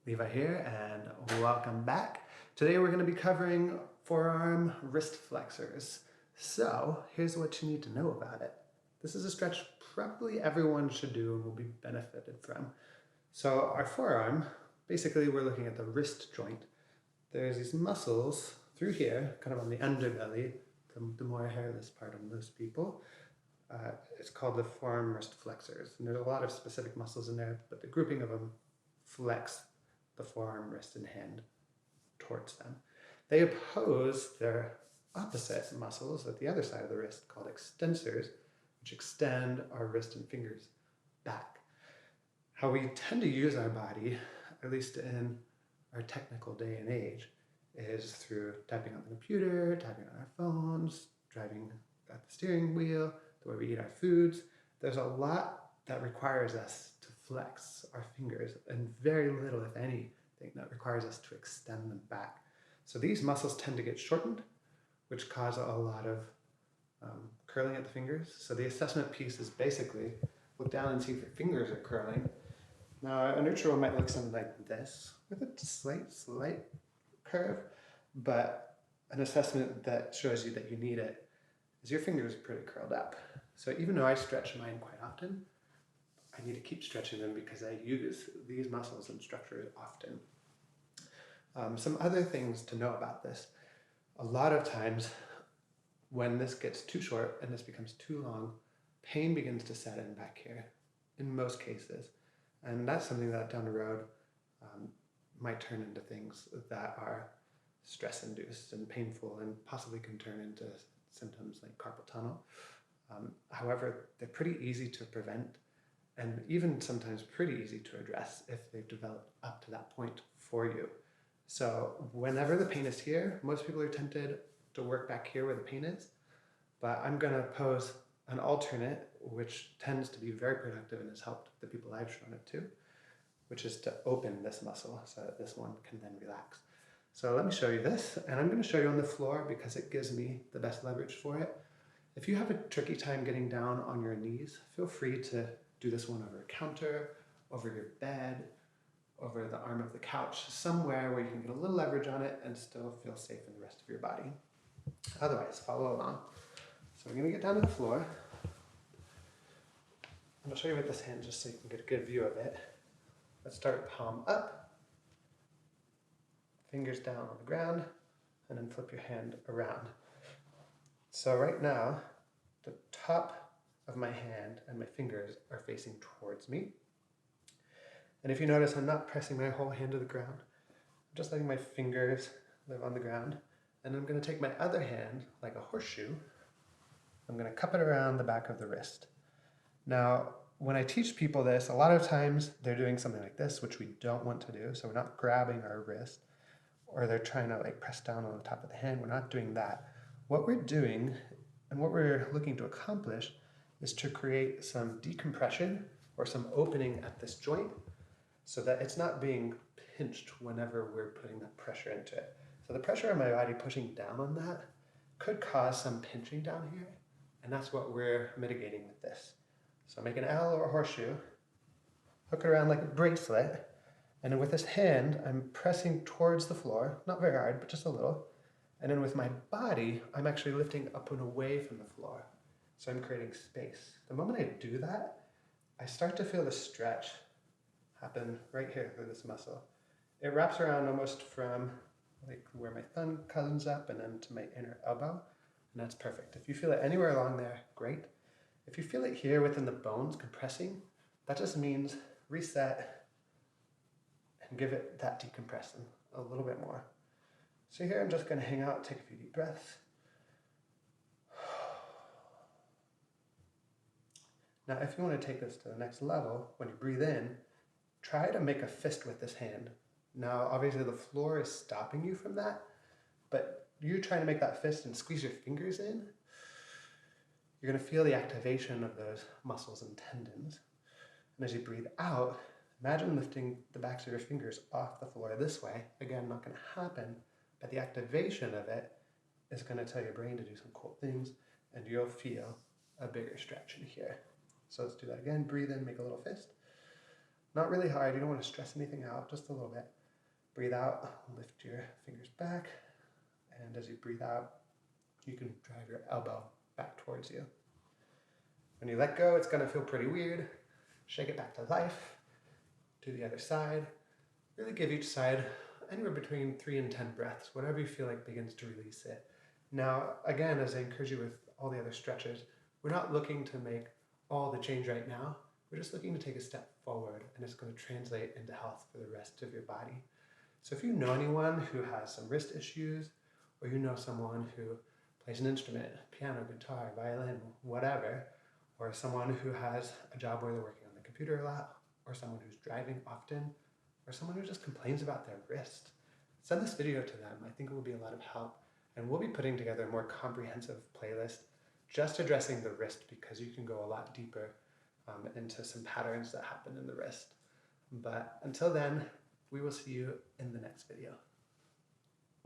Levi here, and welcome back. Today we're going to be covering forearm wrist flexors. So here's what you need to know about it. This is a stretch probably everyone should do and will be benefited from. So our forearm, basically we're looking at the wrist joint. There's these muscles through here, kind of on the underbelly, the more hairless part of most people. It's called the forearm wrist flexors. And there's a lot of specific muscles in there, but the grouping of them flex the forearm, wrist, and hand towards them. They oppose their opposite muscles at the other side of the wrist called extensors, which extend our wrist and fingers back. How we tend to use our body, at least in our technical day and age, is through typing on the computer, typing on our phones, driving at the steering wheel, the way we eat our foods. There's a lot that requires us to flex our fingers, and very little, if anything, that requires us to extend them back. So these muscles tend to get shortened, which cause a lot of curling at the fingers. So the assessment piece is basically look down and see if your fingers are curling. Now a neutral might look something like this, with a slight curve, but an assessment that shows you that you need it is your fingers are pretty curled up. So even though I stretch mine quite often, I need to keep stretching them because I use these muscles and structures often. Some other things to know about this. A lot of times when this gets too short and this becomes too long, pain begins to set in back here, in most cases. And that's something that down the road might turn into things that are stress-induced and painful and possibly can turn into symptoms like carpal tunnel. However, they're pretty easy to prevent and even sometimes pretty easy to address if they've developed up to that point for you. So whenever the pain is here, most people are tempted to work back here where the pain is, but I'm going to pose an alternate, which tends to be very productive and has helped the people I've shown it to, which is to open this muscle so that this one can then relax. So let me show you this, and I'm going to show you on the floor because it gives me the best leverage for it. If you have a tricky time getting down on your knees, feel free to do this one over a counter, over your bed, over the arm of the couch, somewhere where you can get a little leverage on it and still feel safe in the rest of your body. Otherwise, follow along. So we're going to get down to the floor. And I'll show you with this hand just so you can get a good view of it. Let's start palm up, fingers down on the ground, and then flip your hand around. So right now, the top of my hand and my fingers are facing towards me. And if you notice, I'm not pressing my whole hand to the ground. I'm just letting my fingers live on the ground. And I'm going to take my other hand, like a horseshoe. I'm going to cup it around the back of the wrist. Now, when I teach people this, a lot of times they're doing something like this, which we don't want to do. So we're not grabbing our wrist, or they're trying to like press down on the top of the hand. We're not doing that. What we're doing and what we're looking to accomplish is to create some decompression or some opening at this joint so that it's not being pinched whenever we're putting that pressure into it. So the pressure on my body pushing down on that could cause some pinching down here, and that's what we're mitigating with this. So make an L or a horseshoe, hook it around like a bracelet, and then with this hand, I'm pressing towards the floor, not very hard, but just a little. And then with my body, I'm actually lifting up and away from the floor. So I'm creating space. The moment I do that, I start to feel the stretch happen right here through this muscle. It wraps around almost from like where my thumb comes up and then to my inner elbow, and that's perfect. If you feel it anywhere along there, great. If you feel it here within the bones compressing, that just means reset and give it that decompression a little bit more. So here I'm just going to hang out, take a few deep breaths. Now if you want to take this to the next level, when you breathe in, try to make a fist with this hand. Now obviously the floor is stopping you from that, but you're trying to make that fist and squeeze your fingers in. You're going to feel the activation of those muscles and tendons. And as you breathe out, imagine lifting the backs of your fingers off the floor this way. Again, not going to happen, but the activation of it is going to tell your brain to do some cool things, and you'll feel a bigger stretch in here. So let's do that again. Breathe in, make a little fist. Not really hard, you don't want to stress anything out, just a little bit. Breathe out, lift your fingers back, and as you breathe out, you can drive your elbow back towards you. When you let go, it's going to feel pretty weird. Shake it back to life. Do the other side. Really give each side anywhere between 3 and 10 breaths, whatever you feel like begins to release it. Now, again, as I encourage you with all the other stretches, we're not looking to make all the change right now. We're just looking to take a step forward, and it's going to translate into health for the rest of your body. So if you know anyone who has some wrist issues, or you know someone who plays an instrument, piano, guitar, violin, whatever, or someone who has a job where they're working on the computer a lot, or someone who's driving often, or someone who just complains about their wrist, send this video to them. I think it will be a lot of help. And we'll be putting together a more comprehensive playlist just addressing the wrist, because you can go a lot deeper into some patterns that happen in the wrist. But until then, we will see you in the next video.